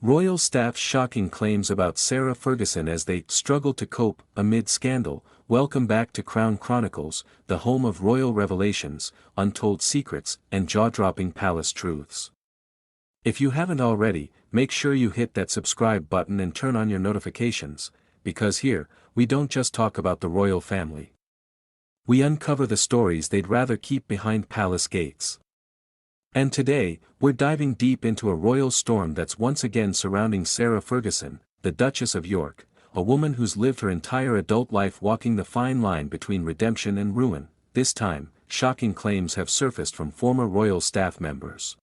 Royal staff's shocking claims about Sarah Ferguson as they struggle to cope amid scandal. Welcome back to Crown Chronicles, the home of royal revelations, untold secrets, and jaw-dropping palace truths. If you haven't already, make sure you hit that subscribe button and turn on your notifications, because here, we don't just talk about the royal family. We uncover the stories they'd rather keep behind palace gates. And today, we're diving deep into a royal storm that's once again surrounding Sarah Ferguson, the Duchess of York, a woman who's lived her entire adult life walking the fine line between redemption and ruin. This time, shocking claims have surfaced from former royal staff members,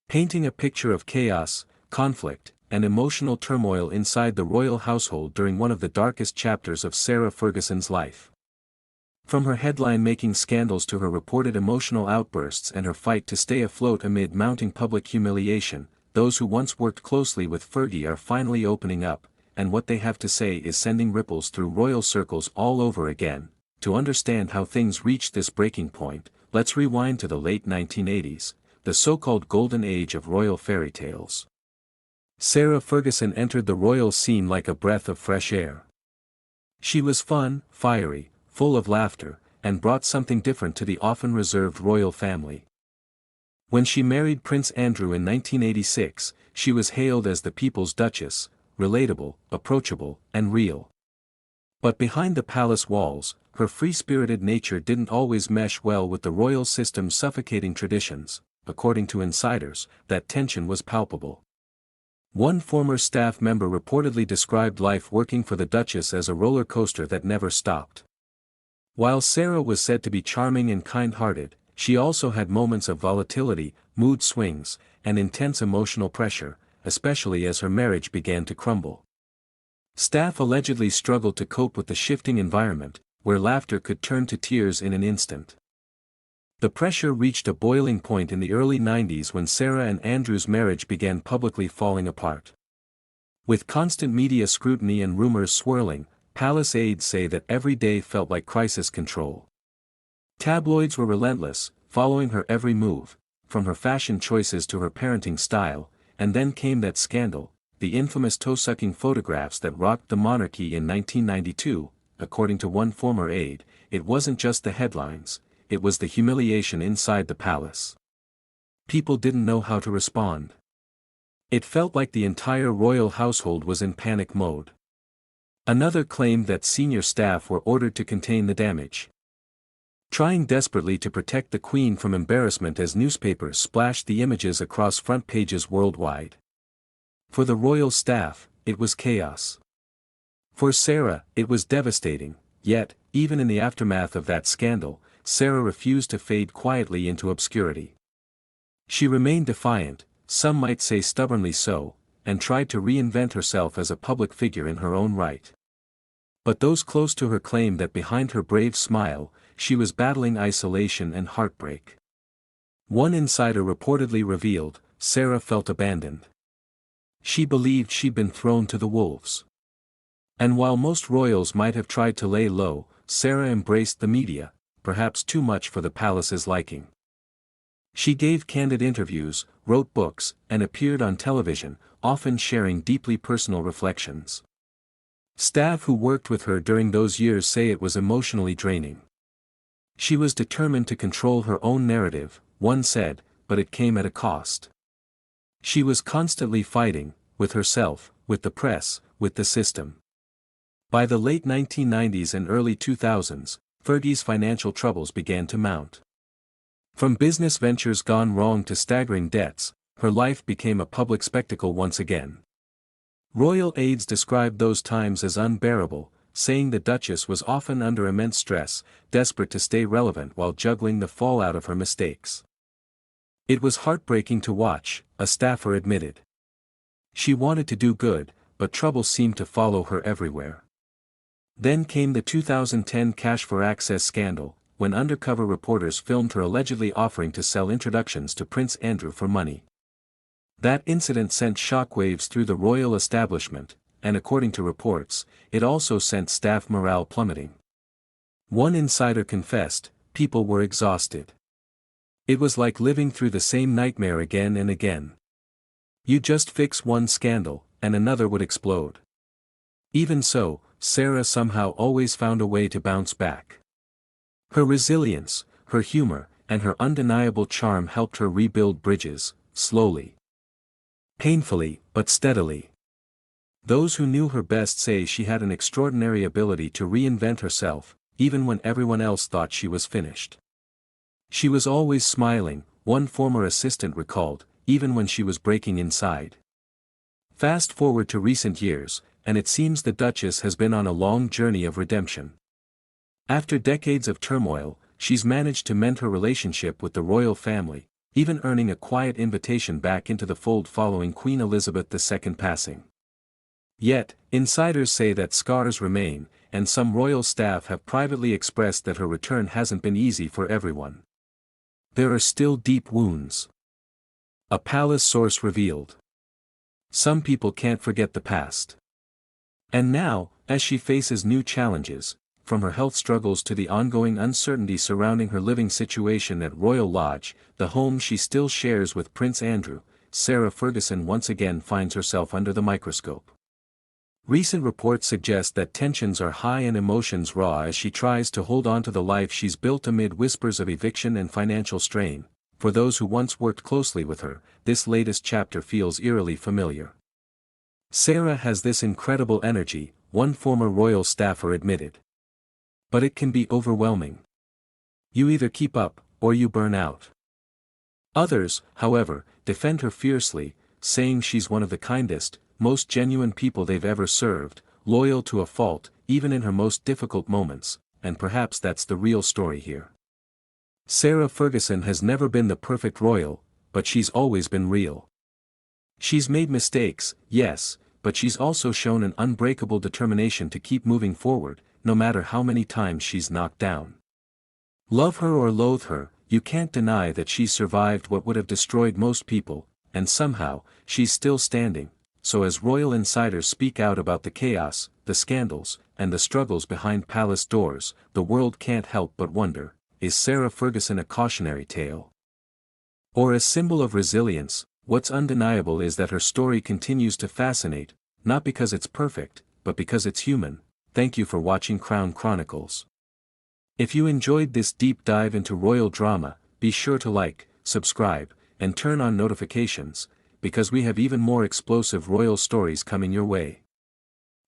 painting a picture of chaos, conflict, and emotional turmoil inside the royal household during one of the darkest chapters of Sarah Ferguson's life. From her headline-making scandals to her reported emotional outbursts and her fight to stay afloat amid mounting public humiliation, those who once worked closely with Fergie are finally opening up, and what they have to say is sending ripples through royal circles all over again. To understand how things reached this breaking point, let's rewind to the late 1980s, the so-called golden age of royal fairy tales. Sarah Ferguson entered the royal scene like a breath of fresh air. She was fun, fiery, full of laughter, and brought something different to the often reserved royal family. When she married Prince Andrew in 1986, she was hailed as the people's duchess, relatable, approachable, and real. But behind the palace walls, her free-spirited nature didn't always mesh well with the royal system's suffocating traditions. According to insiders, that tension was palpable. One former staff member reportedly described life working for the Duchess as a roller coaster that never stopped. While Sarah was said to be charming and kind-hearted, she also had moments of volatility, mood swings, and intense emotional pressure, especially as her marriage began to crumble. Staff allegedly struggled to cope with the shifting environment, where laughter could turn to tears in an instant. The pressure reached a boiling point in the early 90s when Sarah and Andrew's marriage began publicly falling apart. With constant media scrutiny and rumors swirling, palace aides say that every day felt like crisis control. Tabloids were relentless, following her every move, from her fashion choices to her parenting style, and then came that scandal, the infamous toe-sucking photographs that rocked the monarchy in 1992. According to one former aide, it wasn't just the headlines, it was the humiliation inside the palace. People didn't know how to respond. It felt like the entire royal household was in panic mode. Another claimed that senior staff were ordered to contain the damage, trying desperately to protect the Queen from embarrassment as newspapers splashed the images across front pages worldwide. For the royal staff, it was chaos. For Sarah, it was devastating, yet, even in the aftermath of that scandal, Sarah refused to fade quietly into obscurity. She remained defiant, some might say stubbornly so, and tried to reinvent herself as a public figure in her own right. But those close to her claimed that behind her brave smile, she was battling isolation and heartbreak. One insider reportedly revealed, Sarah felt abandoned. She believed she'd been thrown to the wolves. And while most royals might have tried to lay low, Sarah embraced the media, perhaps too much for the palace's liking. She gave candid interviews, wrote books, and appeared on television, often sharing deeply personal reflections. Staff who worked with her during those years say it was emotionally draining. She was determined to control her own narrative, one said, but it came at a cost. She was constantly fighting, with herself, with the press, with the system. By the late 1990s and early 2000s, Fergie's financial troubles began to mount. From business ventures gone wrong to staggering debts, her life became a public spectacle once again. Royal aides described those times as unbearable, saying the Duchess was often under immense stress, desperate to stay relevant while juggling the fallout of her mistakes. It was heartbreaking to watch, a staffer admitted. She wanted to do good, but trouble seemed to follow her everywhere. Then came the 2010 Cash for Access scandal, when undercover reporters filmed her allegedly offering to sell introductions to Prince Andrew for money. That incident sent shockwaves through the royal establishment, and according to reports, it also sent staff morale plummeting. One insider confessed, people were exhausted. It was like living through the same nightmare again and again. You just fix one scandal, and another would explode. Even so, Sarah somehow always found a way to bounce back. Her resilience, her humor, and her undeniable charm helped her rebuild bridges, slowly. Painfully, but steadily. Those who knew her best say she had an extraordinary ability to reinvent herself, even when everyone else thought she was finished. She was always smiling, one former assistant recalled, even when she was breaking inside. Fast forward to recent years, and it seems the Duchess has been on a long journey of redemption. After decades of turmoil, she's managed to mend her relationship with the royal family, even earning a quiet invitation back into the fold following Queen Elizabeth II's passing. Yet, insiders say that scars remain, and some royal staff have privately expressed that her return hasn't been easy for everyone. There are still deep wounds. A palace source revealed. Some people can't forget the past. And now, as she faces new challenges, from her health struggles to the ongoing uncertainty surrounding her living situation at Royal Lodge, the home she still shares with Prince Andrew, Sarah Ferguson once again finds herself under the microscope. Recent reports suggest that tensions are high and emotions raw as she tries to hold on to the life she's built amid whispers of eviction and financial strain. For those who once worked closely with her, this latest chapter feels eerily familiar. Sarah has this incredible energy, one former royal staffer admitted. But it can be overwhelming. You either keep up, or you burn out. Others, however, defend her fiercely, saying she's one of the kindest, most genuine people they've ever served, loyal to a fault, even in her most difficult moments, and perhaps that's the real story here. Sarah Ferguson has never been the perfect royal, but she's always been real. She's made mistakes, yes, but she's also shown an unbreakable determination to keep moving forward, no matter how many times she's knocked down. Love her or loathe her, you can't deny that she's survived what would have destroyed most people, and somehow, she's still standing. So as royal insiders speak out about the chaos, the scandals, and the struggles behind palace doors, the world can't help but wonder, is Sarah Ferguson a cautionary tale? Or a symbol of resilience? What's undeniable is that her story continues to fascinate, not because it's perfect, but because it's human. Thank you for watching Crown Chronicles. If you enjoyed this deep dive into royal drama, be sure to like, subscribe, and turn on notifications, because we have even more explosive royal stories coming your way.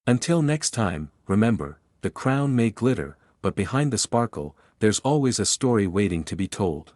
Until next time, remember, the crown may glitter, but behind the sparkle, there's always a story waiting to be told.